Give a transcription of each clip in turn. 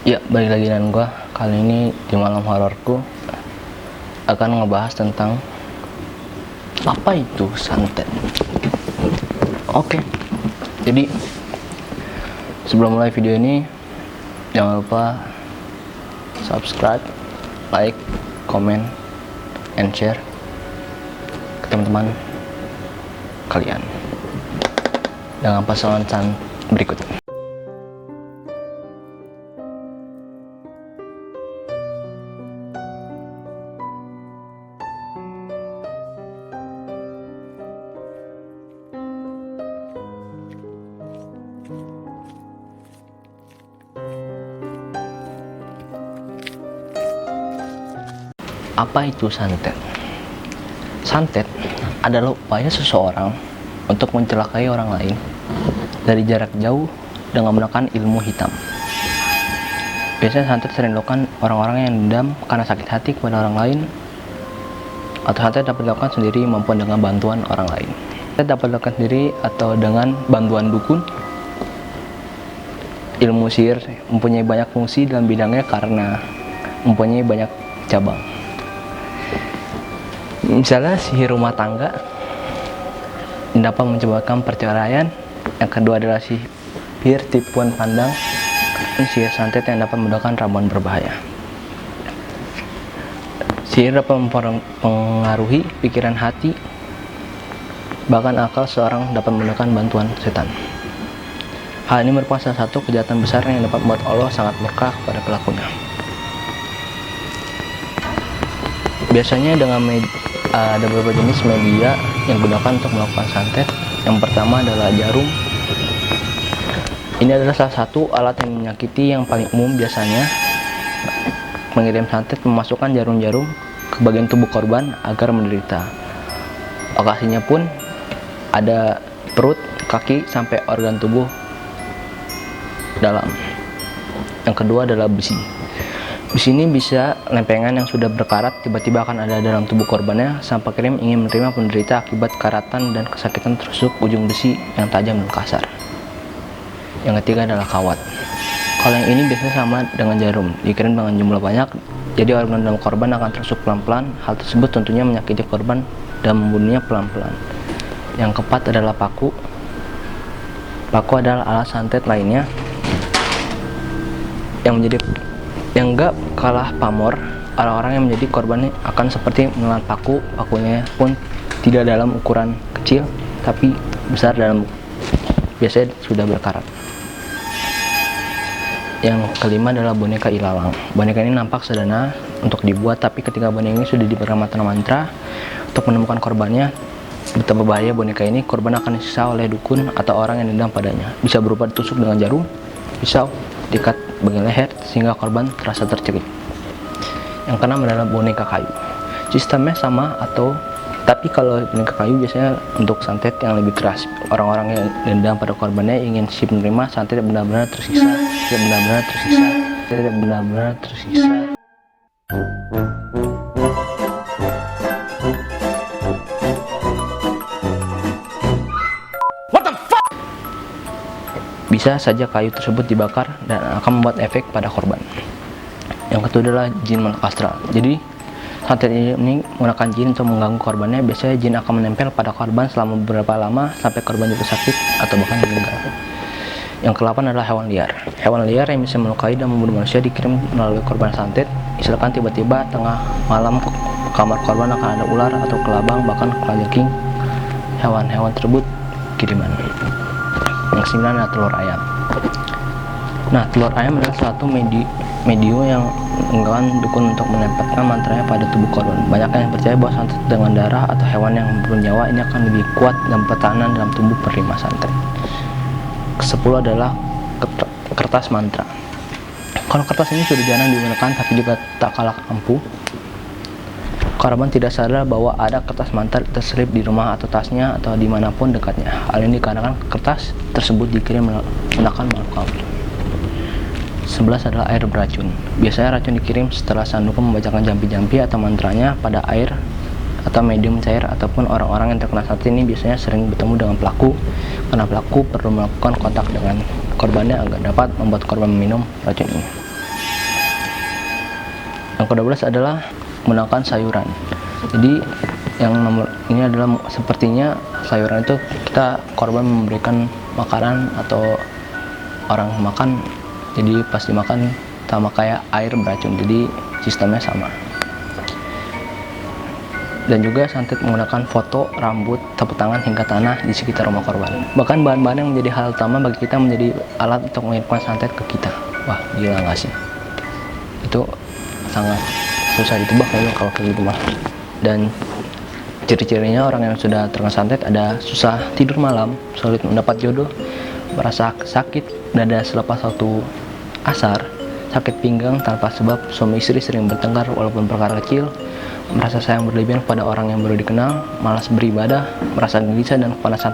Ya, balik lagi dengan gua. Kali ini di malam hororku akan ngebahas tentang apa itu santet. Oke. Jadi sebelum mulai video ini jangan lupa subscribe, like, comment, and share ke teman-teman kalian dengan pasangan berikut. Apa itu santet? Santet adalah upaya seseorang untuk mencelakai orang lain dari jarak jauh dengan menggunakan ilmu hitam. Biasanya santet sering dilakukan orang-orang yang dendam karena sakit hati kepada orang lain, atau santet dapat dilakukan sendiri maupun dengan bantuan orang lain. Santet dapat dilakukan sendiri atau dengan bantuan dukun. Ilmu sihir mempunyai banyak fungsi dalam bidangnya karena mempunyai banyak cabang. Misalnya sihir rumah tangga dapat menyebabkan perceraian. Yang kedua adalah sihir tipuan pandang, sihir santet yang dapat menggunakan ramuan berbahaya. Sihir dapat mempengaruhi pikiran, hati, bahkan akal seorang dapat menggunakan bantuan setan. Hal ini merupakan salah satu kejahatan besar yang dapat membuat Allah sangat murka kepada pelakunya. Biasanya dengan ada beberapa jenis media yang digunakan untuk melakukan santet. Yang pertama adalah jarum. Ini adalah salah satu alat yang menyakiti yang paling umum. Biasanya mengirim santet memasukkan jarum-jarum ke bagian tubuh korban agar menderita. Lokasinya pun ada perut, kaki, sampai organ tubuh dalam. Yang kedua adalah besi. Besi ini bisa lempengan yang sudah berkarat tiba-tiba akan ada dalam tubuh korbannya. Sang pengirim ingin menerima penderita akibat karatan dan kesakitan tertusuk ujung besi yang tajam dan kasar. Yang ketiga adalah kawat. Kalau yang ini biasanya sama dengan jarum, dikirim dengan jumlah banyak, jadi organ dalam korban akan tertusuk pelan-pelan. Hal tersebut tentunya menyakiti korban dan membunuhnya pelan-pelan. Yang keempat adalah paku. Paku adalah alat santet lainnya yang enggak kalah pamor. Orang-orang yang menjadi korbannya akan seperti menelan paku. Pakunya pun tidak dalam ukuran kecil tapi besar, dalam biasanya sudah berkarat. Yang kelima adalah boneka ilalang. Boneka ini nampak sederhana untuk dibuat, tapi ketika boneka ini sudah diberi mantra untuk menemukan korbannya, betapa bahaya boneka ini. Korban akan disiksa oleh dukun atau orang yang dendam padanya. Bisa berupa ditusuk dengan jarum, pisau, diikat bagian leher sehingga korban terasa tercekik. Yang keenam adalah boneka kayu. Sistemnya sama, tapi kalau boneka kayu biasanya untuk santet yang lebih keras. Orang-orang yang dendam pada korbannya ingin si penerima santet benar-benar tersiksa, tidak benar-benar tersiksa. Bisa saja kayu tersebut dibakar dan akan membuat efek pada korban. Yang kedua adalah jin makhluk astral. Jadi santet ini menggunakan jin untuk mengganggu korbannya. Biasanya jin akan menempel pada korban selama beberapa lama sampai korban jatuh sakit atau bahkan meninggal. Yang ke-8 adalah hewan liar. Hewan liar yang bisa melukai dan membunuh manusia dikirim melalui korban santet. Misalkan tiba-tiba tengah malam kamar korban akan ada ular atau kelabang, bahkan kalajengking. Hewan-hewan tersebut kiriman. Yang 9 adalah telur ayam. Nah, telur ayam adalah suatu medium yang menggunakan dukun untuk menempelkan mantranya pada tubuh korban. Banyak yang percaya bahwa santet dengan darah atau hewan yang bernyawa ini akan lebih kuat dan pertahanan dalam tubuh penerima santet. Ke-10 adalah kertas mantra. Kalau kertas ini sudah jarang digunakan tapi juga tak kalah ampuh. Korban tidak sadar bahwa ada kertas mantra terselip di rumah atau tasnya atau dimanapun dekatnya. Hal ini dikarenakan kertas tersebut dikirim menggunakan makhluk halus. 11 adalah air beracun. Biasanya racun dikirim setelah sang dukun membacakan jampi-jampi atau mantranya pada air atau medium cair, ataupun orang-orang yang terkena santet ini biasanya sering bertemu dengan pelaku karena pelaku perlu melakukan kontak dengan korbannya agar dapat membuat korban meminum racun ini. Yang ke-12 adalah menggunakan sayuran. Jadi yang nomor ini adalah sepertinya sayuran itu kita korban memberikan makanan atau orang makan, jadi pas dimakan sama kayak air beracun, jadi sistemnya sama. Dan juga santet menggunakan foto, rambut, tepuk tangan hingga tanah di sekitar rumah korban. Bahkan bahan-bahan yang menjadi hal utama bagi kita menjadi alat untuk mengirimkan santet ke kita. Wah, gila nggak sih? Itu sangat susah ditebak ya kalau kayak gitu mah. Dan ciri-cirinya orang yang sudah terkena santet ada susah tidur malam, sulit mendapat jodoh, merasa sakit dada selepas waktu asar, sakit pinggang tanpa sebab, suami istri sering bertengkar walaupun perkara kecil, merasa sayang berlebihan pada orang yang baru dikenal, malas beribadah, merasa gelisah dan kepanasan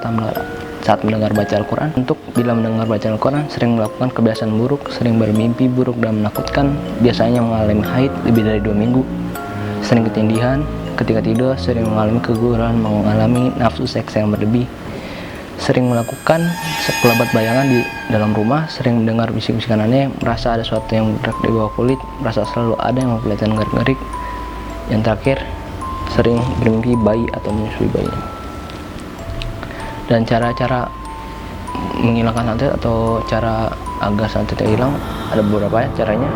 saat mendengar baca Al-Quran. Untuk bila mendengar baca Al-Quran, sering melakukan kebiasaan buruk, sering bermimpi buruk dan menakutkan, biasanya mengalami haid lebih dari 2 minggu, sering ketindihan, ketika tidur sering mengalami keguguran, mengalami nafsu seks yang berlebih, sering melakukan sekelebat bayangan di dalam rumah, sering mendengar bisik-bisikan aneh, merasa ada sesuatu yang bergerak di bawah kulit, merasa selalu ada yang kelihatan ngerik-ngerik. Yang terakhir, sering bermimpi bayi atau menyusui bayi. Dan cara-cara menghilangkan santet atau cara agar santetnya hilang ada beberapa ya caranya.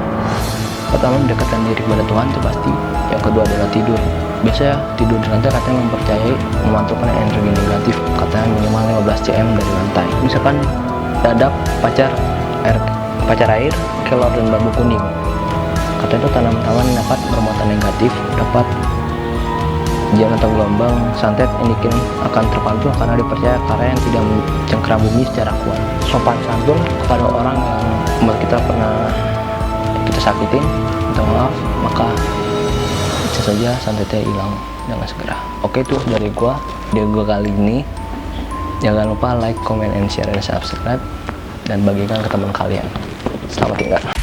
Pertama, mendekatkan diri kepada Tuhan itu pasti. Yang kedua adalah tidur. Biasanya tidur di lantai katanya mempercayai memantulkan energi negatif, katanya minimal 15 cm dari lantai. Misalkan dadap, pacar air, kelor dan bambu kuning. Katanya itu tanaman-tanaman yang dapat bermuatan negatif, dapat hujan atau gelombang santet yang dikirim akan terpantul karena dipercaya karya yang tidak mencengkeram bumi secara kuat. Sopan santun kepada orang yang membuat kita pernah kita sakitin, minta maaf, maka bisa saja santetnya hilang dengan segera. Oke, itu dari video gua kali ini. Jangan lupa like, comment, and share, dan subscribe, dan bagikan ke teman kalian. Selamat tinggal.